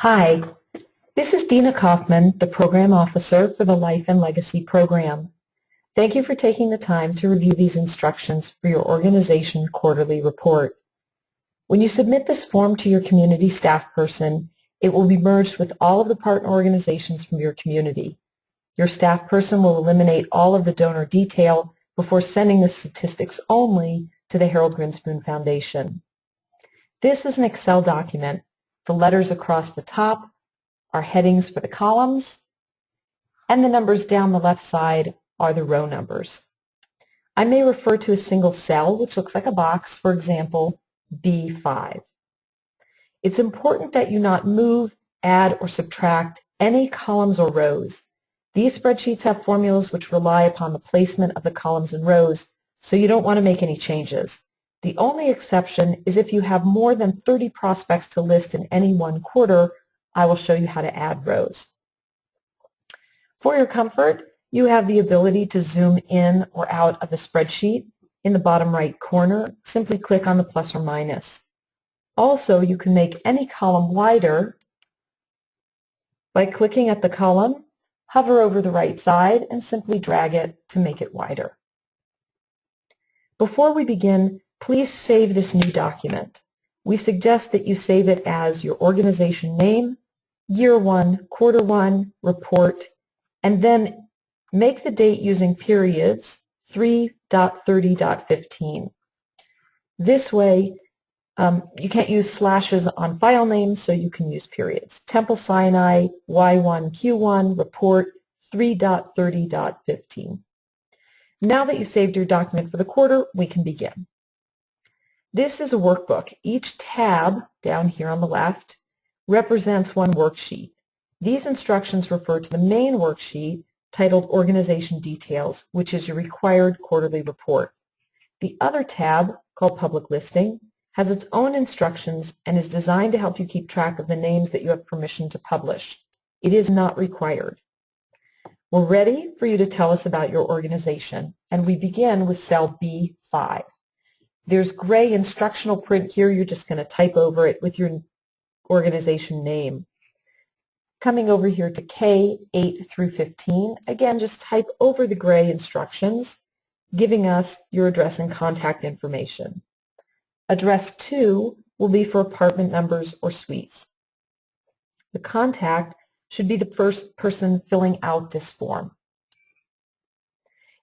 Hi, this is Dina Kaufman, the Program Officer for the Life and Legacy Program. Thank you for taking the time to review these instructions for your organization quarterly report. When you submit this form to your community staff person, it will be merged with all of the partner organizations from your community. Your staff person will eliminate all of the donor detail before sending the statistics only to the Harold Grinspoon Foundation. This is an Excel document. The letters across the top are headings for the columns, and the numbers down the left side are the row numbers. I may refer to a single cell, which looks like a box, for example, B5. It's important that you not move, add, or subtract any columns or rows. These spreadsheets have formulas which rely upon the placement of the columns and rows, so you don't want to make any changes. The only exception is if you have more than 30 prospects to list in any one quarter. I will show you how to add rows. For your comfort, you have the ability to zoom in or out of the spreadsheet. In the bottom right corner, simply click on the plus or minus. Also, you can make any column wider by clicking at the column, hover over the right side, and simply drag it to make it wider. Before we begin, please save this new document. We suggest that you save it as your organization name, year 1, quarter 1, report, and then make the date using periods 3.30.15. This way, you can't use slashes on file names, so you can use periods. Temple Sinai, Y1, Q1, report 3.30.15. Now that you've saved your document for the quarter, we can begin. This is a workbook. Each tab down here on the left represents one worksheet. These instructions refer to the main worksheet titled Organization Details, which is your required quarterly report. The other tab, called Public Listing, has its own instructions and is designed to help you keep track of the names that you have permission to publish. It is not required. We're ready for you to tell us about your organization, and we begin with cell B5. There's gray instructional print here. You're just going to type over it with your organization name. Coming over here to K, 8 through 15, again, just type over the gray instructions, giving us your address and contact information. Address 2 will be for apartment numbers or suites. The contact should be the first person filling out this form.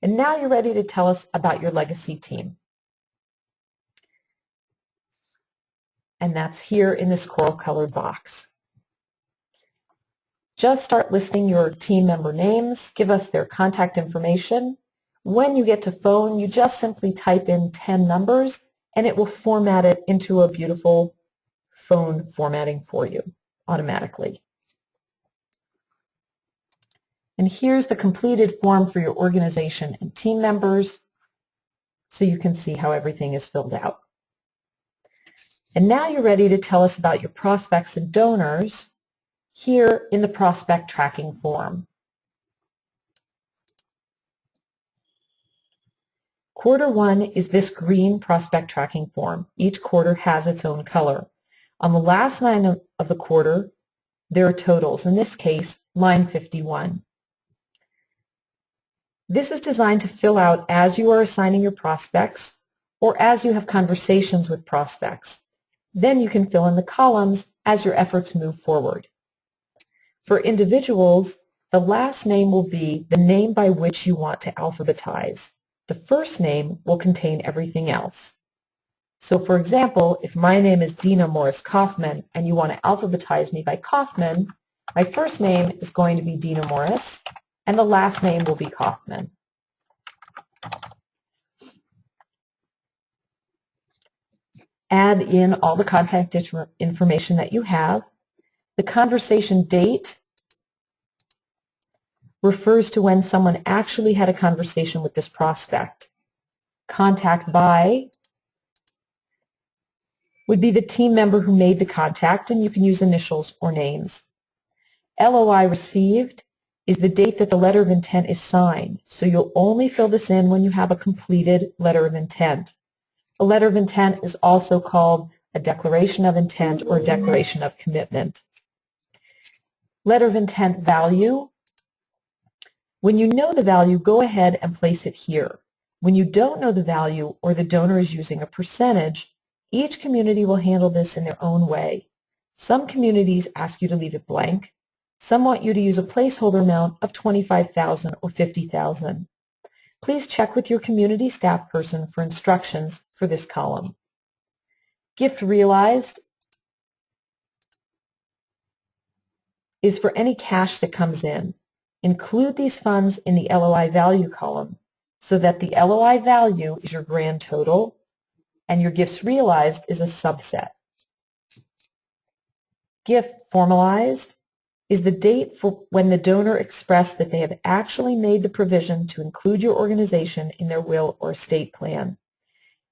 And now you're ready to tell us about your legacy team. And that's here in this coral-colored box. Just start listing your team member names, give us their contact information. When you get to phone, you just simply type in 10 numbers, and it will format it into a beautiful phone formatting for you automatically. And here's the completed form for your organization and team members, so you can see how everything is filled out. And now you're ready to tell us about your prospects and donors here in the prospect tracking form. Quarter 1 is this green prospect tracking form. Each quarter has its own color. On the last line of the quarter, there are totals, in this case, line 51. This is designed to fill out as you are assigning your prospects or as you have conversations with prospects. Then you can fill in the columns as your efforts move forward. For individuals, the last name will be the name by which you want to alphabetize. The first name will contain everything else. So for example, if my name is Dina Morris Kaufman and you want to alphabetize me by Kaufman, my first name is going to be Dina Morris and the last name will be Kaufman. Add in all the contact information that you have. The conversation date refers to when someone actually had a conversation with this prospect. Contact by would be the team member who made the contact, and you can use initials or names. LOI received is the date that the letter of intent is signed, so you'll only fill this in when you have a completed letter of intent. A letter of intent is also called a declaration of intent or a declaration of commitment. Letter of intent value. When you know the value, go ahead and place it here. When you don't know the value or the donor is using a percentage, each community will handle this in their own way. Some communities ask you to leave it blank. Some want you to use a placeholder amount of $25,000 or $50,000. Please check with your community staff person for instructions for this column. Gift realized is for any cash that comes in. Include these funds in the LOI value column so that the LOI value is your grand total and your gifts realized is a subset. Gift formalized is the date for when the donor expressed that they have actually made the provision to include your organization in their will or estate plan.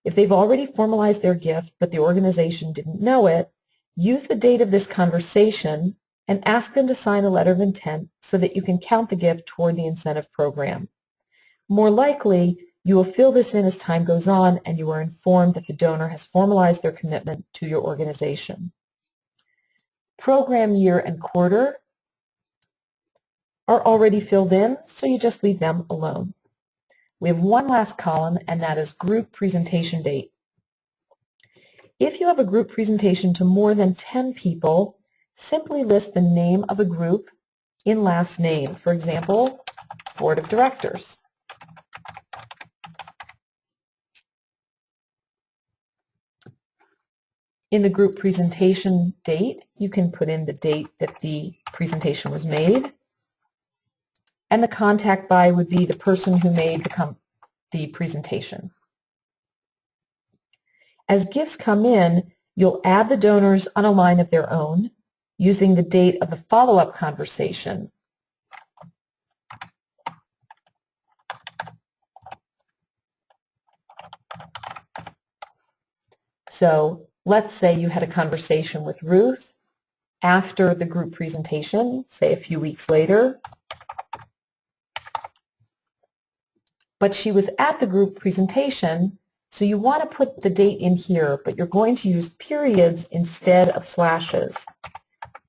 If they've already formalized their gift but the organization didn't know it, use the date of this conversation and ask them to sign a letter of intent so that you can count the gift toward the incentive program. More likely, you will fill this in as time goes on and you are informed that the donor has formalized their commitment to your organization. Program year and quarter are already filled in, so you just leave them alone. We have one last column, and that is group presentation date. If you have a group presentation to more than 10 people, simply list the name of a group in last name. For example, Board of Directors. In the group presentation date, you can put in the date that the presentation was made. And the contact by would be the person who made the presentation. As gifts come in, you'll add the donors on a line of their own using the date of the follow-up conversation. So let's say you had a conversation with Ruth after the group presentation, say a few weeks later. But she was at the group presentation, so you want to put the date in here, but you're going to use periods instead of slashes.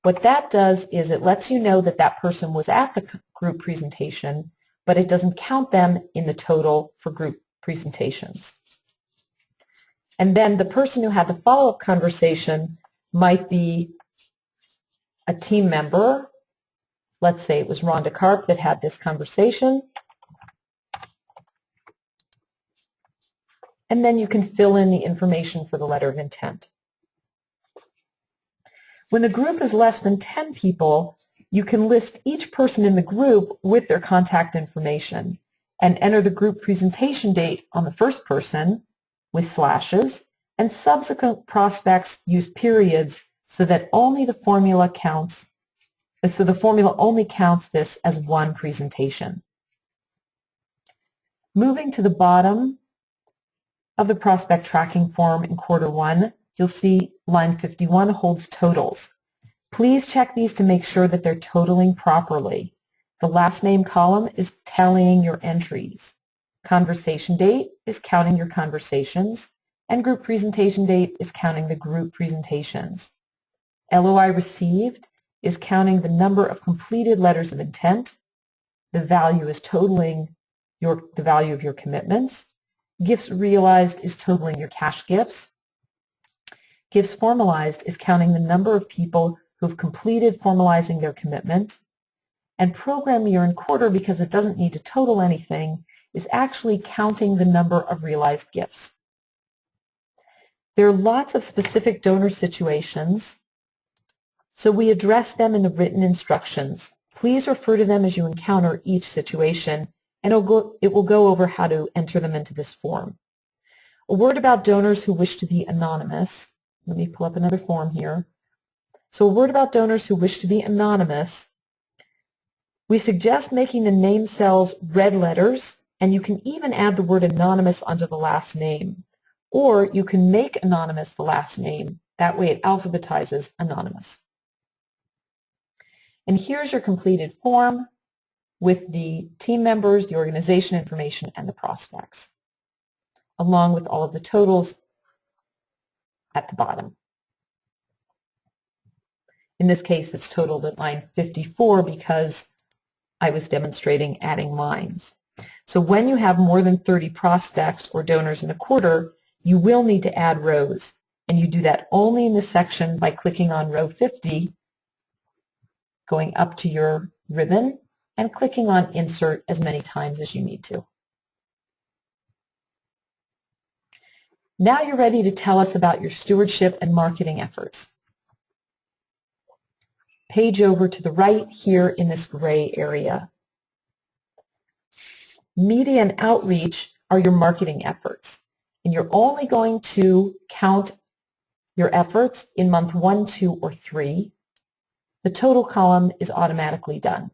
What that does is it lets you know that that person was at the group presentation, but it doesn't count them in the total for group presentations. And then the person who had the follow-up conversation might be a team member. Let's say it was Rhonda Karp that had this conversation. And then you can fill in the information for the letter of intent. When the group is less than 10 people, you can list each person in the group with their contact information and enter the group presentation date on the first person with slashes, and subsequent prospects use periods so that only the formula counts, so the formula only counts this as one presentation. Moving to the bottom of the prospect tracking form in quarter one, you'll see line 51 holds totals. Please check these to make sure that they're totaling properly. The last name column is tallying your entries. Conversation date is counting your conversations, and group presentation date is counting the group presentations. LOI received is counting the number of completed letters of intent. The value is totaling the value of your commitments. Gifts realized is totaling your cash gifts. Gifts formalized is counting the number of people who've completed formalizing their commitment. And program year and quarter, because it doesn't need to total anything, is actually counting the number of realized gifts. There are lots of specific donor situations, so we address them in the written instructions. Please refer to them as you encounter each situation, and it will go over how to enter them into this form. A word about donors who wish to be anonymous. Let me pull up another form here. So a word about donors who wish to be anonymous. We suggest making the name cells red letters, and you can even add the word anonymous onto the last name. Or you can make anonymous the last name. That way it alphabetizes anonymous. And here's your completed form with the team members, the organization information, and the prospects, along with all of the totals at the bottom. In this case, it's totaled at line 54 because I was demonstrating adding lines. So when you have more than 30 prospects or donors in a quarter, you will need to add rows. And you do that only in this section by clicking on row 50, going up to your ribbon, and clicking on Insert as many times as you need to. Now you're ready to tell us about your stewardship and marketing efforts. Page over to the right here in this gray area. Media and outreach are your marketing efforts, and you're only going to count your efforts in month 1, 2, or 3. The total column is automatically done.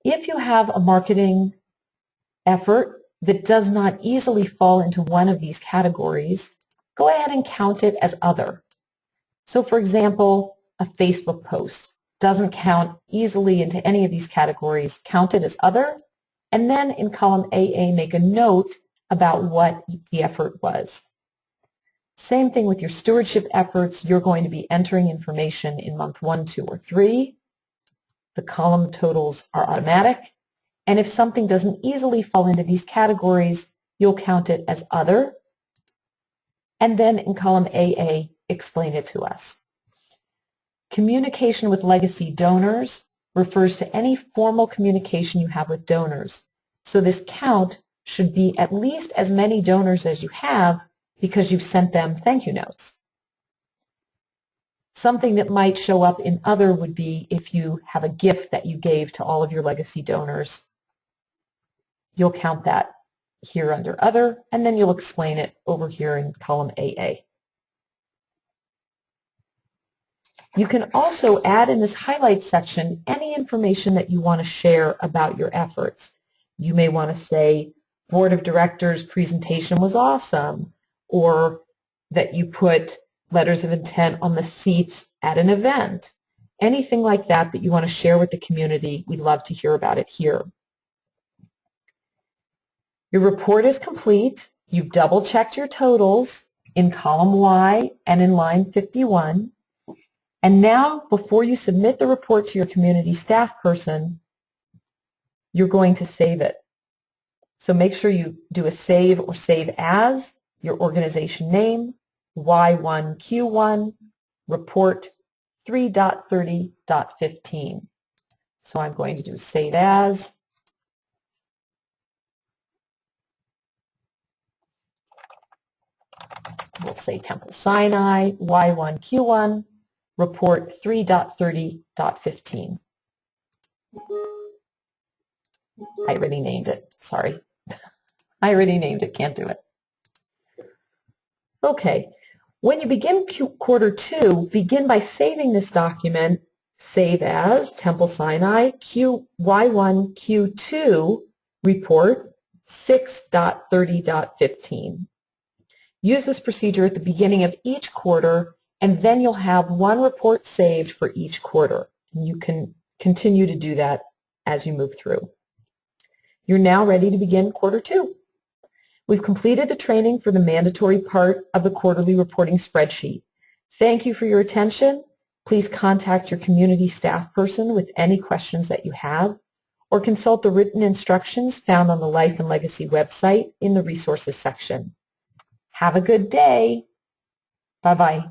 If you have a marketing effort that does not easily fall into one of these categories, go ahead and count it as other. So for example, a Facebook post doesn't count easily into any of these categories. Count it as other, and then in column AA make a note about what the effort was. Same thing with your stewardship efforts. You're going to be entering information in month 1, 2, or 3. The column totals are automatic. And if something doesn't easily fall into these categories, you'll count it as other. And then in column AA, explain it to us. Communication with legacy donors refers to any formal communication you have with donors. So this count should be at least as many donors as you have because you've sent them thank you notes. Something that might show up in other would be if you have a gift that you gave to all of your legacy donors. You'll count that here under other, and then you'll explain it over here in column AA. You can also add in this highlight section any information that you want to share about your efforts. You may want to say, Board of Directors presentation was awesome, or that you put letters of intent on the seats at an event. Anything like that that you want to share with the community, we'd love to hear about it here. Your report is complete. You've double-checked your totals in column Y and in line 51. And now, before you submit the report to your community staff person, you're going to save it. So make sure you do a save or save as, your organization name, Y1Q1, report 3.30.15. So I'm going to do save as. We'll say Temple Sinai, Y1Q1, report 3.30.15. I already named it. Sorry. I already named it. Can't do it. Okay. When you begin quarter 2, begin by saving this document, save as Temple Sinai Y1Q2 report 6.30.15. Use this procedure at the beginning of each quarter, and then you'll have one report saved for each quarter. And you can continue to do that as you move through. You're now ready to begin quarter 2. We've completed the training for the mandatory part of the quarterly reporting spreadsheet. Thank you for your attention. Please contact your community staff person with any questions that you have, or consult the written instructions found on the Life and Legacy website in the resources section. Have a good day. Bye-bye.